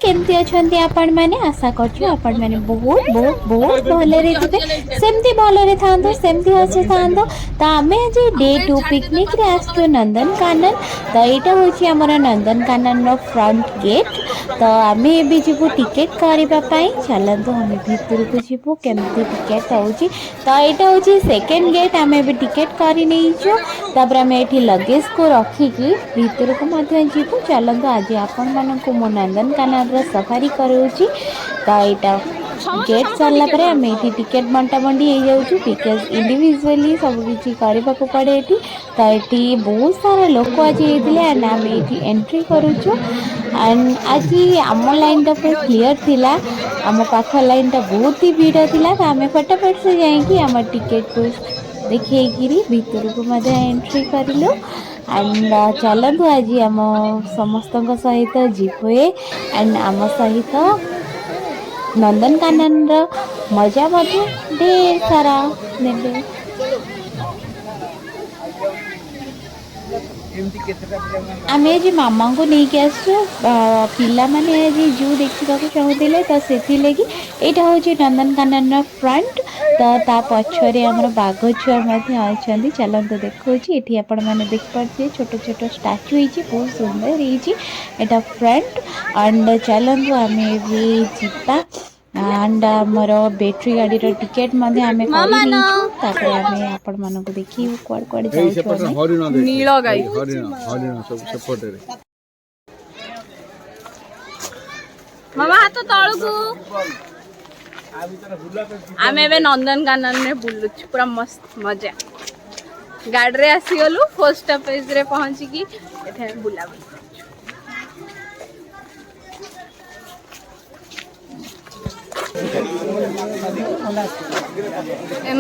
केमती अछंती आपण माने आशा करछु आपण माने बहुत बहुत बहुत भलरे थिबे सेमती भलरे थांदो सेमती हसे थांदो त आमे जे डे 2 पिकनिक रे आस्तु नंदनकानन त एटा होची हमर नंदनकानन रो फ्रंट गेट त आमे एबे जिबु टिकेट करबा पई चलंतो हमें भीतर को जिबु केमती टिकेट होची त एटा होची सेकंड गेट आमे एबे टिकेट करि नैछु तापर आमे एठी लगेज को रखी की भीतर को मध्य जीवु चलंतो आज आपण मानन को मो नंदनकानन रो सफारी करूची त एटा गेट सरला परे आमे एठी टिकेट बंटा बंडी हे जाउछु बिकॉज़ इंडिविजुअली सब किछि करबा को पड़े एठी त एठी बहुत सारा लोक आज हेतिले एंड आमे एठी एंट्री करूछु एंड आज आम लाइन टा पूरा क्लियर थिला आम पाख लाइन टा बहुत ही भीड़ थिला त आमे फटाफट से जाई कि आम टिकेट को देखिए गिरी भीतर को मध्य एंट्री करिलो एंड चलतु आज आम समस्त सहित जीवे एंड आम सहित नंदनकानन मजा ढेर सारा ने आम आज मामा को लेकिन आसु पिला माने आज जू देखा चाहूले तो से लगी यहाँ हूँ नंदनकानन फ्रंट तो ता पछरे आमर बाघ छुआ अच्छा चलते देखा ये आपण मैंने देखिए छोट छोट स्टाच्यू होती बहुत सुंदर होता फ्रंट एंड चलतु आम भी जीवा एंड मोर बैटरी गाड़ी रो टिकेट मध्ये आमे करी नीचु तापर आमे आपण मानको देखि कोड कोड जाउ नील गाई हरिण सब सपोर्ट रे मामा हाथ तळकु आमे एबे नंदनकानन में बुल्लु पूरा मस्त मजा गाड़ी रे आसी गलु फर्स्ट स्टॉपेज रे पहुंची की एथे बुला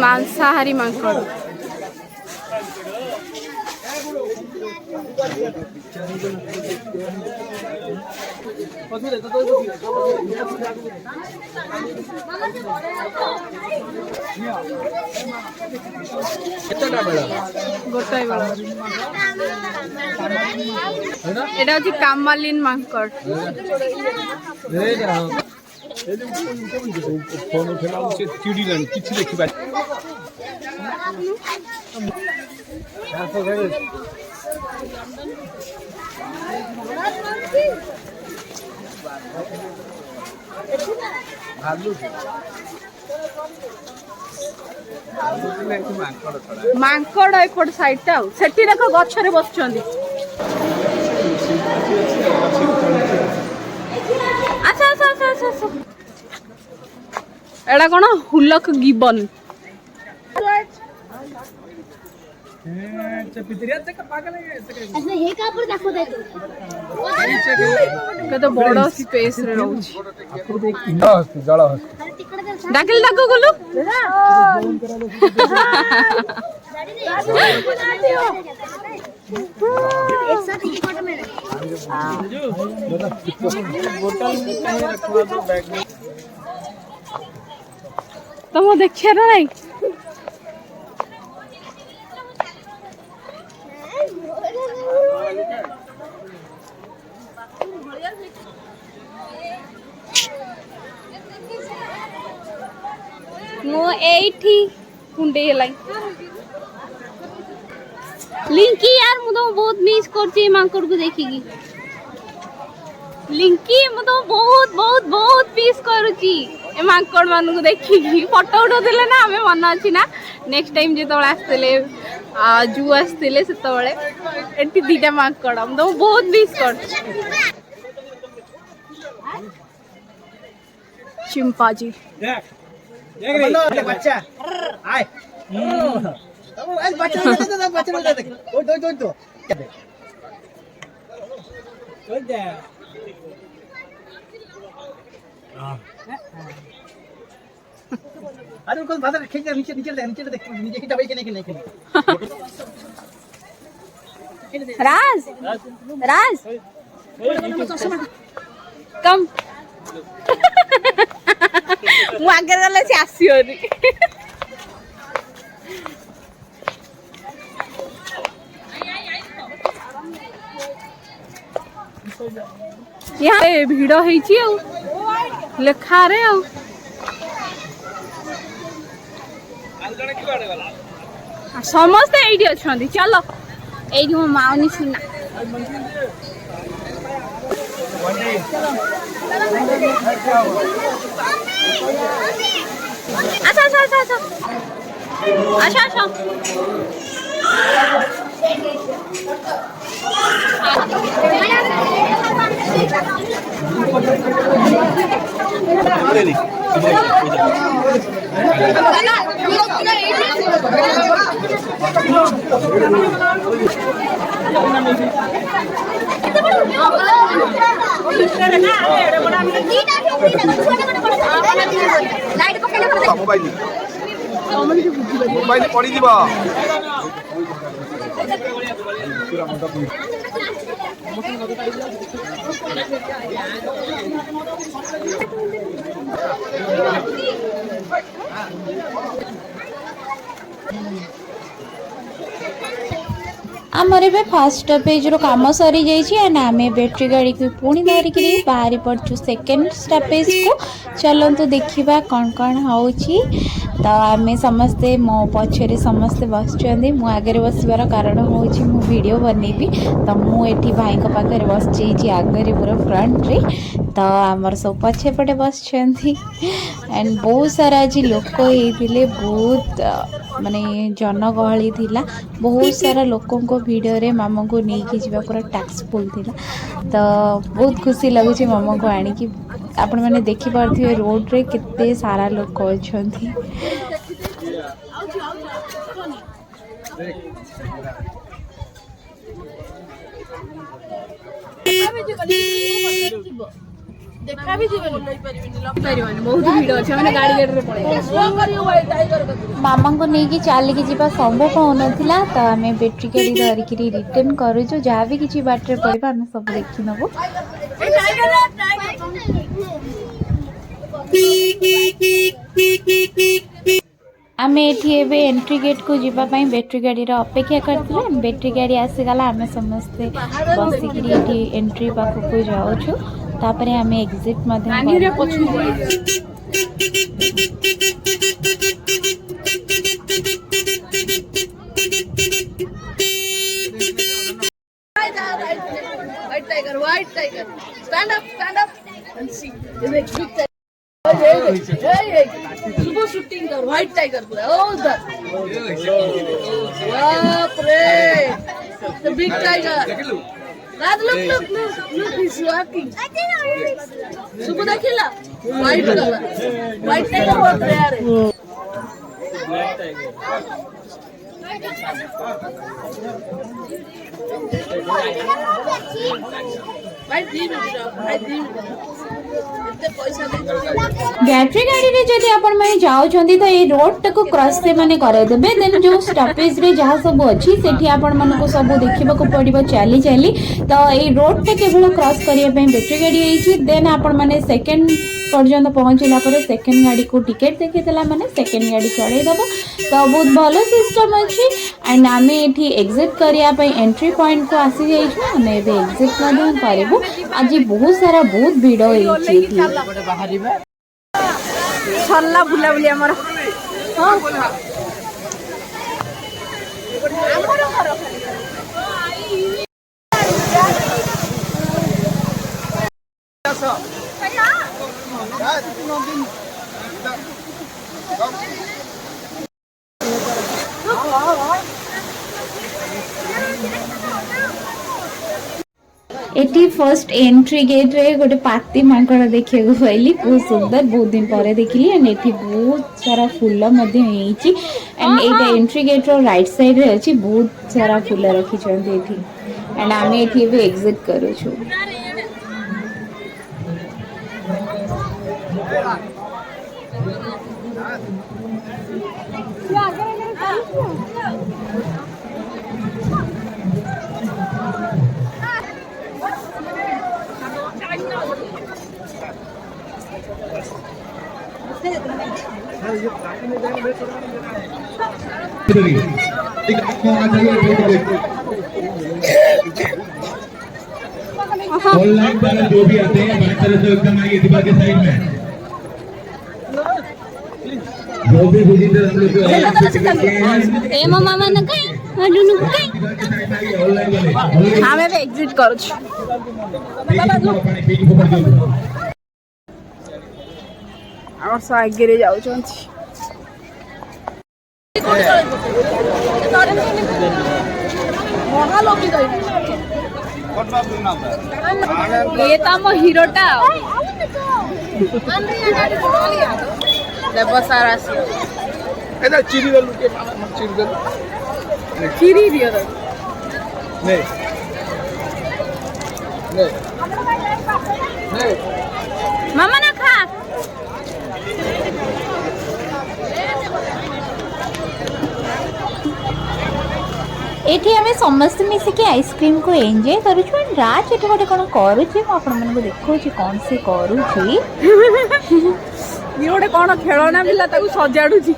मांसाहारी मांकड़ এটা হচ্ছে কামালিন মাংকড় फोन उठेला से चिड़ी लन किछि देखि बा मांकड़ एपट साइड टा सेठी देखो गछरे बसचंदी अच्छा अच्छा अच्छा अच्छा एड़ा कोन हुलक गिबन कतो बड़ स्पेस रे रहउछि जळ हस्ती डाकिल डाको गोलु एक साथ एक फोटो में बोतल में रखवा दो बैग में तुम देखिए ना नहीं मो एठी कुंडे लाई लिंकी यार मु तो बहुत मिस करची मांकड़ को देखिकी लिंकी मु तो बहुत बहुत बहुत मिस करूची ए मांकड़ मान को देखिकी फोटो उठोले ना हमें मन अछि ना नेक्स्ट टाइम जे तोळे आस्तेले जू आस्तेले से तोळे एटी दीटा मांकड़ हम तो बहुत मिस करची चिंपाजी देख देख बच्चा आय बच्चा देख दो अरे उनको बाहर खींच नीचे नीचे देख नीचे की दवाई के नहीं राज राज कम मु आगे गले से आसीओनी यहाँ भिड़ होइछि आ लेखा रे आ समस्ते एठी अछंती चलो एठी मो माउनी सुना अच्छा अच्छा अच्छा अच्छा अच्छा अच्छा मोबाइल पड़ी जीवा आमर ए फास्ट स्टॉपेज रो काम सरी जाइए एंड आम बैटरी गाड़ी को पुणी धरिक बाहरी पड़छु सेकेंड स्टॉपेज को चलतु देखा कौन कौन हो तो आम समस्ते मो पछरे समस्ते बस आगे बसबार कारण हूँ मु वीडियो बनैबी तो मुझे भाई पाखे बस आगे पूरा फ्रंट रे तो आमर सब पछे पटे बस एंड बहुत सारा आज लोक होते बहुत माने जनगहली थिला बहुत सारा लोकों को भिडियो रे मामा को नहीं जावा पूरा टैक्स फुल थिला तो बहुत खुशी लगुच मामा को आनिकी आपण मैंने देखी पार्थिवे रोड रे कितने सारा लोक अछंती देखा भी बहुत भीड़ अच्छे मैंने गाड़ी मामा को नहीं चलिकी जावा संभव होना तो आम बैटरी गाड़ी धरिक रिटर्न करूँ जहाँ भी किसी बाटर पड़ा आम सब देखी नबू आम ये एंट्री गेट को जीवाई बैटरी गाड़ी अपेक्षा करते बैटरी गाड़ी आसीगला आम समस्ते बसिक एंट्री पाखक जाऊँ तापर आम exit White tiger, stand up and see. Super shooting the white tiger. Oh, that. The big tiger. Dad, look, he's walking. Super dakila. White color. White tiger was there. White tiger. Battery गाड़ी रे जदि आपण माने जाउछंती तो ए road तक cross से माने करे देबे देन जो स्टॉपेज रे जहां सब अछि सेठी आपण मन को सब देखिबा को पड़िबो चली तो ए रोड पे केवल क्रॉस करिया पे बैटरी गाड़ी आइछि देन आपण माने सेकंड पर्यंत पहुंचला पर सेकंड गाड़ी को टिकट देखि देला माने सेकंड गाड़ी चढ़ाई दबो तो बहुत भलो सिस्टम अछि एंड आमे एठी एग्जिट करिया पे एंट्री पॉइंट को आसी जाई छु आमे बे एग्जिट मध्यम करबो आज बहुत सारा बहुत भीड़ होइछि एठी सरला बुला बुली हमर हां हमर घर एटी फर्स्ट एंट्री गेट रे गोटे पाती मांकड़ देखिए पाइली बहुत सुंदर बहुत दिन पर देखिली एंड एटी बहुत सारा फूल मध्य होइछि and Etah entry gate row right side रे अछि बहुत सारा फूल रखी छथि एठी एंड आमे एठी भी एग्जिट करू छु ऑनलाइन वाले जो भी आते हैं बात तरह से एकदम आइए दीवार के साइड में जो भी विजिटर हम लोग को ए मामा न कहीं अडुनु कहीं ऑनलाइन वाले हमें भी एग्जिट करू আমার সব আগে যাচ্ছি ये तो आम हिरोटा देवसार এটা চিড়ি গেল কে চিড়ি গেল চিরি দিও তো নে নে নে মামা না খা एठी आमे समस्त मिसिकी आइसक्रीम को एंजॉय करूछु एंड राज एठी गोटे कोन करूछि म आपन मन को देखौछि कोन से करूछि ये गोटे कौन खेलना पिला ताकू सजाड़ुची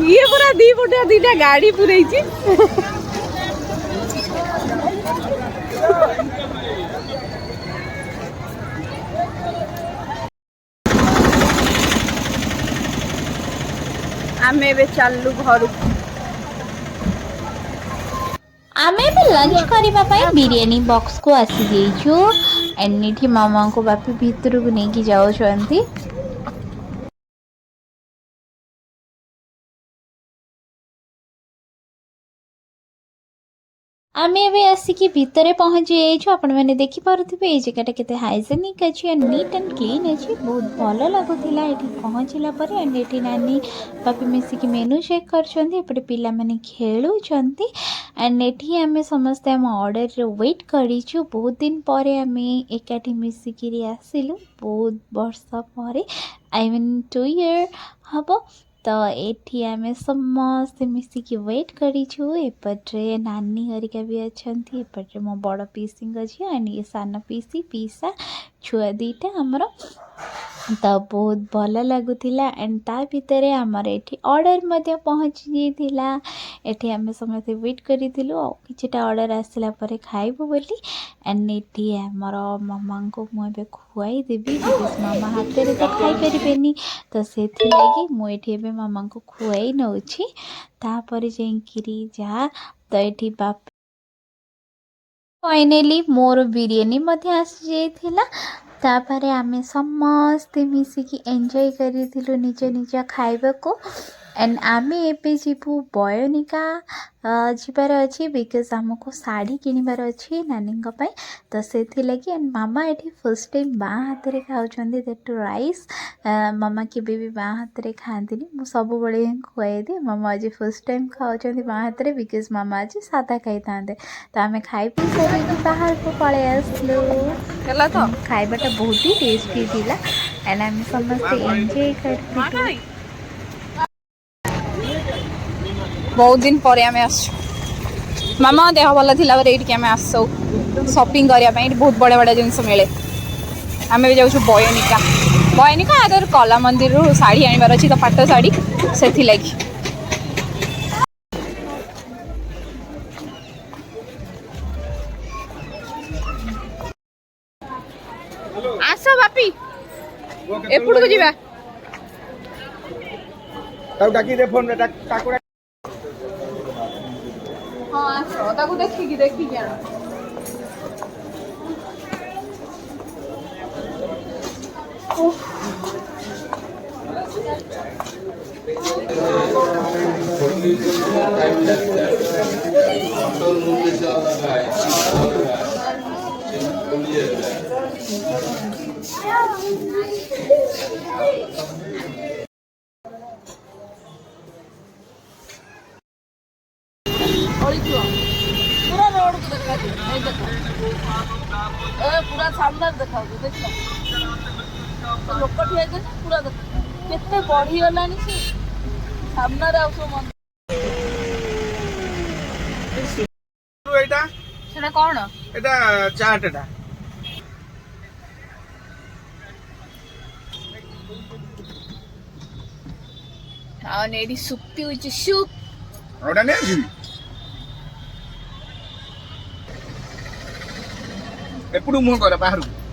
ये पूरा दी फुटिया दीटा गाड़ी पुरैछि आमे बे चालू घर आमे भी लंच करबा पई बिरयानी बॉक्स को आसी जेइछु एंड एठी मामा को बापी भीतर को नेकी जाओ छंती आमे एबे आसिकी भितरे पहुंची जाइछु आपण माने देखि पारुथिबे ए जगहटा केते हाइजेनिक अछि एंड नीट एंड क्लीन अछि बहुत भलो लागुथिला एठी पहुंचिला परे एंड एठी नानी बापी मिसिकी मेनू चेक करछंती एपटे पिला माने खेलु छंती एंड एठी आमे समस्त हम ऑर्डर रे वेट करिछु बहुत दिन परे आमे एकाठी मिसिकी रे आसिलु बहुत वर्ष परे आई मीन 2 ईयर हबो तो एठी आमे समस्त मिसिकी वेट करिछु एपटे नानी हरिका भी अछंती एपटे मो बड़ पीसिंग अछि एंड ये साना पीसी पीसा छुआ दीटा हमरो तो बहुत भल लगुथिला एंड ता भितरे हमर एठी ऑर्डर मध्ये पहुंची जेथिला एठी हमें समस्त वेट करिथिलु आ किछटा ऑर्डर आसिला परे खाइबो बोली एंड एठी हमर मामा को मु बे खुआई देबी बिकॉज़ मामा हाथे रे तो खाइ परिबेनी तो सेथि लागि मु एठी बे मामा को खुआई नउछि ता परे जेंकिरी जा तो एठी बाप फाइनली मोर बिरयानी मध्ये आसी जेथिला तापरे आमे समस्ते मिसिकी एंजॉय करिथिलु निज निज खाइबा को एंड आमे एपे जीवु बयोनिका जीवार अच्छी बिकज आमको साड़ी किणवार अच्छी नानी तो से लगी एंड मामा ये फर्स्ट टाइम बाँ हाथ में खाऊँ दैट राइस मामा केबे भी बाँ हाथ में खाती मुझे सब बड़े खुआई दिए मामा आज फर्स्ट टाइम खाऊँ बाँ हाथ में बिकज मामा आज सादा खाई था तो आम खाई पी सारे बाहर को पलि आसलु तो खाइबाटा बहुत ही टेस्टी थिला एंड आम समस्ते एंजॉय कर बहुत दिन पर आम आस मामा देह भल थी आम आस शॉपिंग करने बहुत बड़े बड़े जिनस मिले आम भी जाऊँ बयोनिका बयोनिका आदर कला मंदिर रू शाढ़ी आनबार अच्छी तो पाट शाढ़ी से लगी आस बापी एपड़ को जीवा डाकी दे फोन रे टाकुरा हाँ आसो ताकू देखिकी आण पूरा रोड को देखा पूरा सामने देखा देख तो लोक ठिया पूरा केते बढ़ी गलानी से सामने रे आउसो मन एटा सेटा कोन एटा चाट एटा ଆଉ ଏଠି ସୁପ୍ ପିଉଛି ସୁପ୍ ওটা নিয়ে আসবি এপটু মুহ করে বাহারକୁ